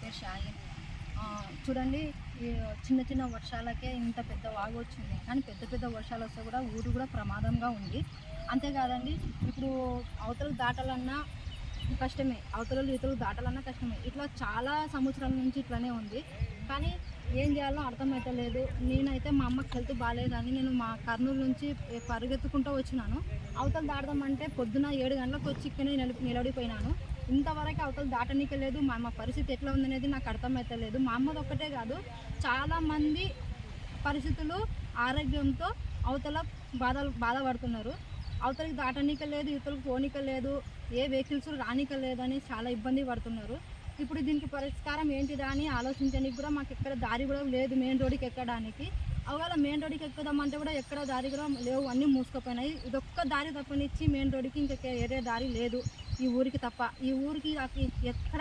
పేరు షాహిన్. చూడండి, ఈ చిన్న చిన్న వర్షాలకే ఇంత పెద్ద వాగు వచ్చింది. కానీ పెద్ద పెద్ద వర్షాలు వస్తే కూడా ఊరు కూడా ప్రమాదంగా ఉంది. అంతేకాదండి, ఇప్పుడు అవతలకు దాటాలన్నా కష్టమే, అవతలలు ఇతరులు దాటాలన్నా కష్టమే. ఇట్లా చాలా సంవత్సరాల నుంచి ఇట్లానే ఉంది. కానీ ఏం చేయాలో అర్థమవుతలేదు. నేనైతే మా అమ్మకి హెల్త్ బాగాలేదని నేను మా కర్నూలు నుంచి పరిగెత్తుకుంటూ వచ్చినాను. అవతలు దాటదామంటే పొద్దున 7 గంటలకు వచ్చి ఇక్కడే నిలబడిపోయినాను. ఇంతవరకు అవతలు దాటనీకే లేదు. మా అమ్మ పరిస్థితి ఎట్లా ఉందనేది నాకు అర్థమవుతలేదు. మా అమ్మది ఒక్కటే కాదు, చాలామంది పరిస్థితులు ఆరోగ్యంతో అవతల బాధపడుతున్నారు. అవతలకి దాటనీక లేదు, ఇవతలకు పోనీక లేదు, ఏ వెహికల్స్ రానీక లేదని చాలా ఇబ్బంది పడుతున్నారు. ఇప్పుడు దీనికి పరిష్కారం ఏంటిదా అని ఆలోచించడానికి కూడా మాకు ఎక్కడ దారి కూడా లేదు మెయిన్ రోడ్డుకి ఎక్కడానికి. ఒకవేళ మెయిన్ రోడ్డుకి ఎక్కుదామంటే కూడా ఎక్కడ దారి కూడా లేవు, అన్నీ మూసుకుపోయినాయి. ఇదొక్క దారి తప్పనిచ్చి మెయిన్ రోడ్డుకి ఇంకా వేరే దారి లేదు ఈ ఊరికి తప్ప. ఈ ఊరికి ఎక్కడ